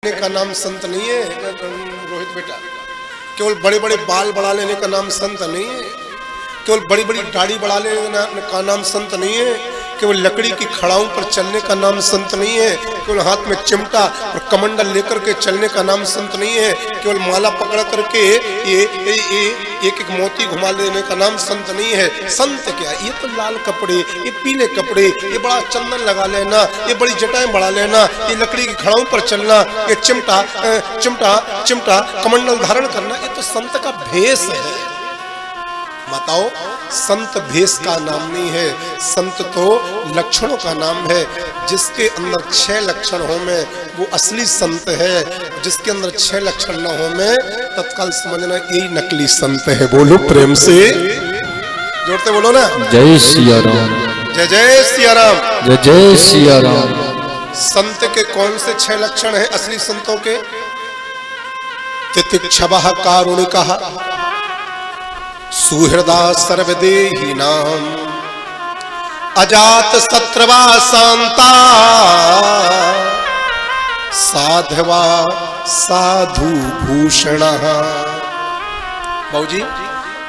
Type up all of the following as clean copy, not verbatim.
का नाम संत नहीं है रोहित बेटा। केवल बड़े बड़े बाल बढ़ा लेने का नाम संत नहीं है। केवल बड़ी बड़ी दाढ़ी बढ़ा लेने का नाम संत नहीं है। केवल लकड़ी की खड़ाओं पर चलने का नाम संत नहीं है। केवल हाथ में चिमटा और कमंडल लेकर के चलने का नाम संत नहीं है। केवल माला पकड़ करके एक एक मोती घुमा लेने का नाम संत नहीं है। संत क्या, ये तो लाल कपड़े, ये पीले कपड़े, ये बड़ा चंदन लगा लेना, ये बड़ी जटाएं बढ़ा लेना, ये लकड़ी की खड़ाओं पर चलना, ये चिमटा चिमटा चिमटा कमंडल धारण करना, ये तो संत का भेष है। बताओ, संत भेष का नाम नहीं है, संत तो लक्षणों का नाम है। जिसके अंदर 6 लक्षण हो में वो असली संत है, जिसके अंदर 6 लक्षण न हो में तत्काल समझना यही नकली संत है। बोलो प्रेम से, जोड़ते बोलो ना, जय सिया राम, जय जय सिया राम, जय जय सिया राम। संत के कौन से 6 लक्षण है असली संतों के? तितिक्षवः कारुणिकः, सुहृदा सर्वदेहिनां, अजात शत्रुवा शांता, साधवा साधु भूषणः। बाबूजी,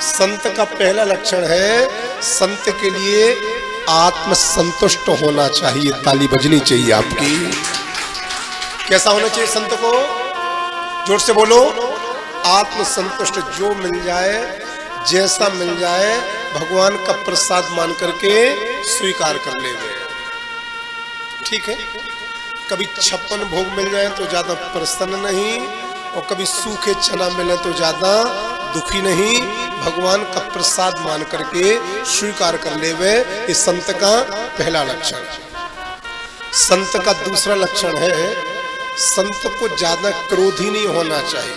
संत का पहला लक्षण है, संत के लिए आत्म संतुष्ट होना चाहिए। ताली बजनी चाहिए आपकी। कैसा होना चाहिए संत को? जोर से बोलो, आत्म संतुष्ट। जो मिल जाए, जैसा मिल जाए, भगवान का प्रसाद मान करके स्वीकार कर ले। ठीक है, कभी 56 भोग मिल जाए तो ज्यादा प्रसन्न नहीं, और कभी सूखे चना मिले तो ज्यादा दुखी नहीं। भगवान का प्रसाद मान करके स्वीकार कर ले वे, ये संत का पहला लक्षण। संत का दूसरा लक्षण है, संत को ज्यादा क्रोधी नहीं होना चाहिए।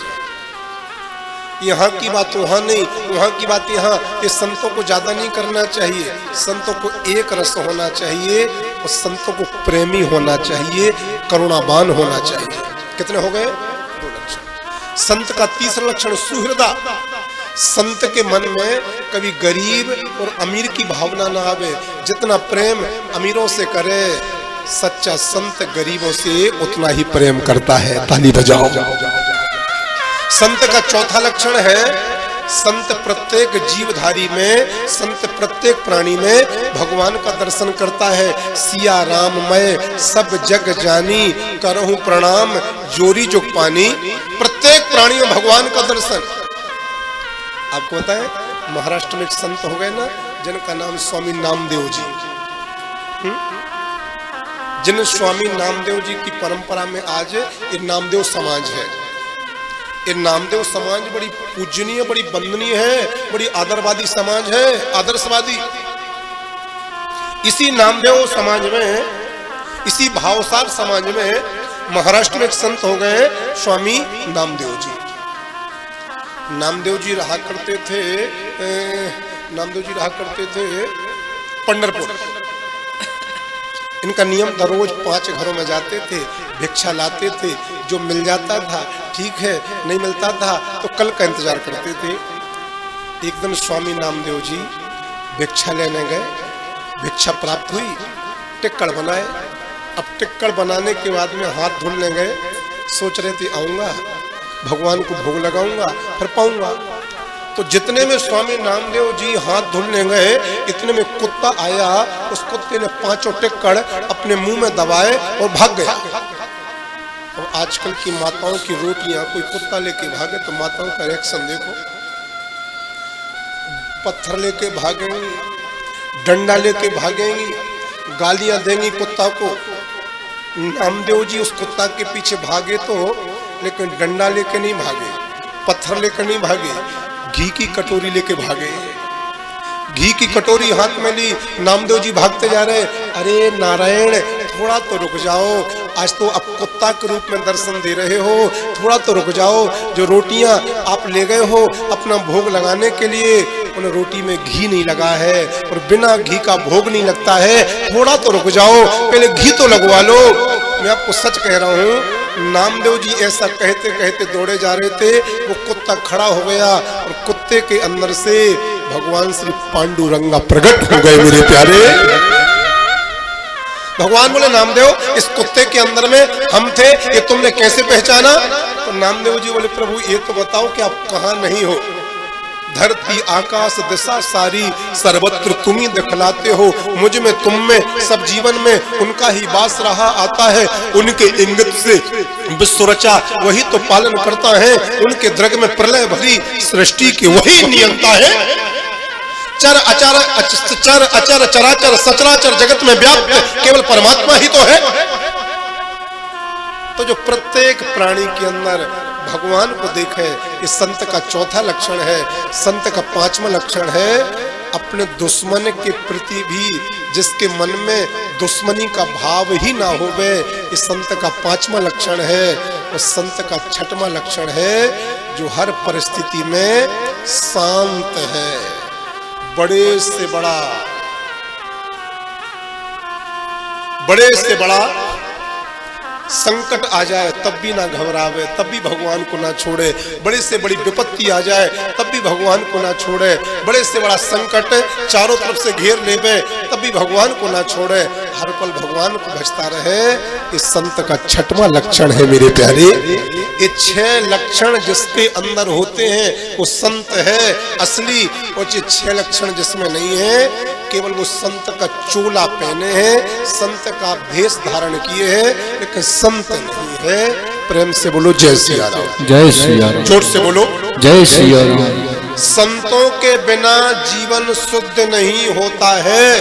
यहाँ की बात वहाँ नहीं, वहाँ की बात यहाँ। ये संतों को ज्यादा नहीं करना चाहिए। संतों को एक रस होना चाहिए, और संतों को प्रेमी होना चाहिए, करुणावान होना चाहिए। कितने हो गए? 2 लक्षण। संत का तीसरा लक्षण सुहृदा। संत के मन में कभी गरीब और अमीर की भावना ना आवे। जितना प्रेम अमीरों से करे, सच्चा संत गरीबों से उतना ही प्रेम करता है। ताली बजाओ। संत का चौथा लक्षण है, संत प्रत्येक जीवधारी में, संत प्रत्येक प्राणी में भगवान का दर्शन करता है। सिया राम मैं सब जग जानी, करहूं प्रणाम जोरी जुग पानी। प्रत्येक प्राणी में भगवान का दर्शन। आपको पता है, महाराष्ट्र में एक संत हो गए ना, जिनका नाम स्वामी नामदेव जी। जिन स्वामी नामदेव जी की परंपरा में आज ये नामदेव समाज है। ये नामदेव समाज बड़ी पूजनीय, बड़ी वंदनीय है, बड़ी आदरवादी समाज है, आदर्शवादी। इसी नामदेव समाज में, इसी भावसार समाज में महाराष्ट्र में एक संत हो गए स्वामी नामदेव जी। नामदेव जी रहा करते थे पंढरपुर। इनका नियम था, रोज 5 घरों में जाते थे, भिक्षा लाते थे। जो मिल जाता था ठीक है, नहीं मिलता था तो कल का इंतजार करते थे। एक दिन स्वामी नामदेव जी भिक्षा लेने गए, भिक्षा प्राप्त हुई, टिक्कड़ बनाए। अब टिक्कड़ बनाने के बाद में हाथ धुलने गए, सोच रहे थे आऊंगा, भगवान को भोग लगाऊंगा, फिर पाऊंगा। तो जितने में स्वामी नामदेव जी हाथ धुलने गए, इतने में कुत्ता आया। उस कुत्ते ने 5 टिक्कड़ अपने मुंह में दबाए और भाग गया। और आजकल की माताओं की रोटियां कोई कुत्ता लेके भागे तो माताओं का रिएक्शन देखो। पत्थर लेके भागेंगी, डंडा लेके भागेंगी, गालियां देंगी कुत्ता को। नामदेव जी उस कुत्ता के पीछे भागे तो, लेकिन डंडा लेके नहीं भागे, पत्थर लेकर नहीं भागे, घी की कटोरी लेके भागे। घी की कटोरी हाथ में ली, नामदेव जी भागते जा रहे। अरे नारायण, थोड़ा तो रुक जाओ, आज तो आप कुत्ता के रूप में दर्शन दे रहे हो, थोड़ा तो रुक जाओ। जो रोटियां आप ले गए हो अपना भोग लगाने के लिए, उन रोटी में घी नहीं लगा है, और बिना घी का भोग नहीं लगता है। थोड़ा तो रुक जाओ, पहले घी तो लगवा लो। मैं आपको सच कह रहा हूँ, नामदेव जी ऐसा कहते कहते दौड़े जा रहे थे, वो कुत्ता खड़ा हो गया, और कुत्ते के अंदर से भगवान श्री पांडुरंगा प्रकट हो गए। मेरे प्यारे, भगवान बोले नामदेव इस कुत्ते के अंदर में हम थे, ये तुमने कैसे पहचाना? तो नामदेव जी बोले प्रभु ये तो बताओ कि आप कहाँ नहीं हो। धरती आकाश दिशा सारी सर्वत्र तुम ही दिखलाते हो, मुझ में तुम में सब जीवन में उनका ही वास रहा आता है। उनके इंगित से विश्व रचा वही तो पालन करता है, उनके द्रग में प्रलय भरी सृष्टि की वही नियंता है। चर अचर चराचर सचराचर जगत में व्याप्त केवल परमात्मा ही तो है। तो जो प्रत्येक प्राणी के अंदर भगवान को देखे, ये संत का चौथा लक्षण है। संत का पांचवा लक्षण है अपने दुश्मन के प्रति भी जिसके मन में दुश्मनी का भाव ही ना होवे, ये संत का पांचवा लक्षण है। और संत का छठवां लक्षण है जो हर परिस्थिति में शांत है। बड़े से बड़ा संकट आ जाए तब भी ना घबरावे, तब भी भगवान को ना छोड़े। बड़े से बड़ी विपत्ति आ जाए तब भी भगवान को ना छोड़े। बड़े से बड़ा संकट चारों तरफ से घेर लेवे तब भी भगवान को ना छोड़े, हर पल भगवान को भजता रहे। इस संत का छठवां लक्षण है मेरे प्यारे। ये 6 लक्षण जिसके अंदर होते हैं वो संत है असली, और ये 6 लक्षण जिसमें नहीं है केवल वो संत का चोला पहने हैं, संत का भेष धारण किए हैं, लेकिन संत नहीं है। प्रेम से बोलो जय सिया राम। जय सिया राम। जोर से बोलो जय सिया राम। संतों के बिना जीवन शुद्ध नहीं होता है।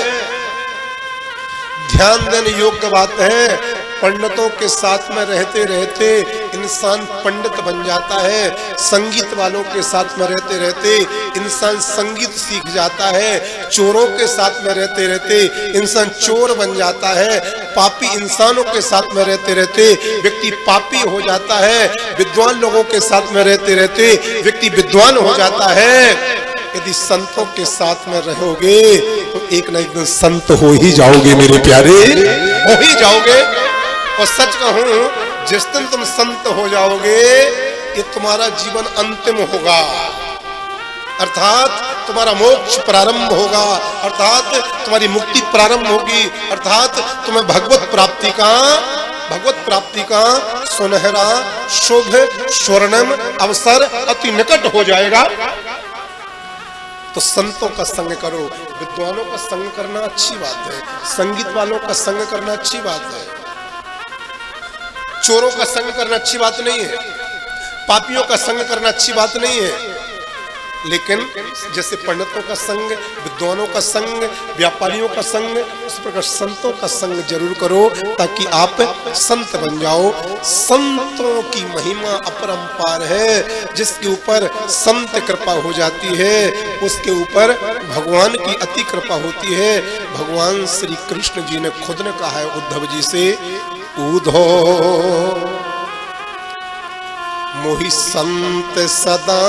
ध्यान देने योग्य बात है। पंडितों के साथ में रहते रहते इंसान पंडित बन जाता है, संगीत वालों के साथ में रहते रहते इंसान संगीत सीख जाता है, चोरों के साथ में रहते रहते इंसान चोर बन जाता है, पापी इंसानों के साथ में रहते रहते व्यक्ति पापी हो जाता है, विद्वान लोगों के साथ में रहते रहते व्यक्ति विद्वान हो जाता है। यदि संतों के साथ में रहोगे तो एक न एक दिन संत हो ही जाओगे मेरे प्यारे, हो ही जाओगे। और सच कहूं जिस दिन तुम संत हो जाओगे ये तुम्हारा जीवन अंतिम होगा, अर्थात तुम्हारा मोक्ष प्रारंभ होगा, अर्थात तुम्हारी मुक्ति प्रारंभ होगी, अर्थात तुम्हें भगवत प्राप्ति का सुनहरा शुभ स्वर्णिम अवसर अति निकट हो जाएगा। तो संतों का संग करो, विद्वानों का संग करना अच्छी बात है, संगीत वालों का संग करना अच्छी बात है, चोरों का संग करना अच्छी बात नहीं है, पापियों का संग करना अच्छी बात नहीं है, लेकिन जैसे पंडितों का संग, विद्वानों का संग, व्यापारियों का संग, उस प्रकार संतों का संग जरूर करो ताकि आप संत बन जाओ। संतों की महिमा अपरंपार है, जिसके ऊपर संत कृपा हो जाती है उसके ऊपर भगवान की अति कृपा होती है। भगवान श्री कृष्ण जी ने खुद ने कहा है उद्धव जी से, उद्धो मोहि संत सदा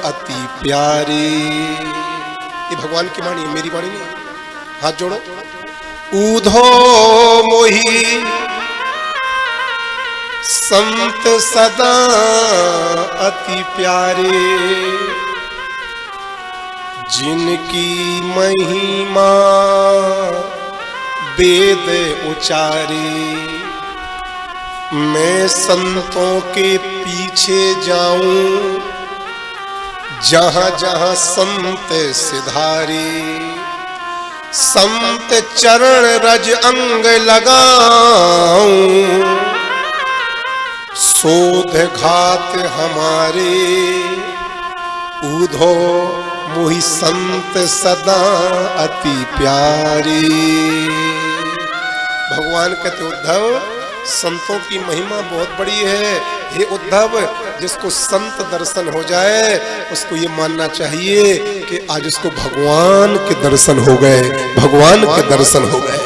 अति प्यारे। ये भगवान की वाणी है, मेरी वाणी नहीं। हाथ जोड़ो। उद्धो मोहि संत सदा अति प्यारे, जिनकी महिमा वेद उचारे। मैं संतों के पीछे जाऊं जहां जहां संत सिधारे, संत चरण रज अंग लगाऊं, शोध घात हमारे। उद्धो मोहि संत सदा अति प्यारे। भगवान कहते उद्धव संतों की महिमा बहुत बड़ी है। हे उद्धव, जिसको संत दर्शन हो जाए उसको ये मानना चाहिए कि आज उसको भगवान के दर्शन हो गए, भगवान के दर्शन हो गए।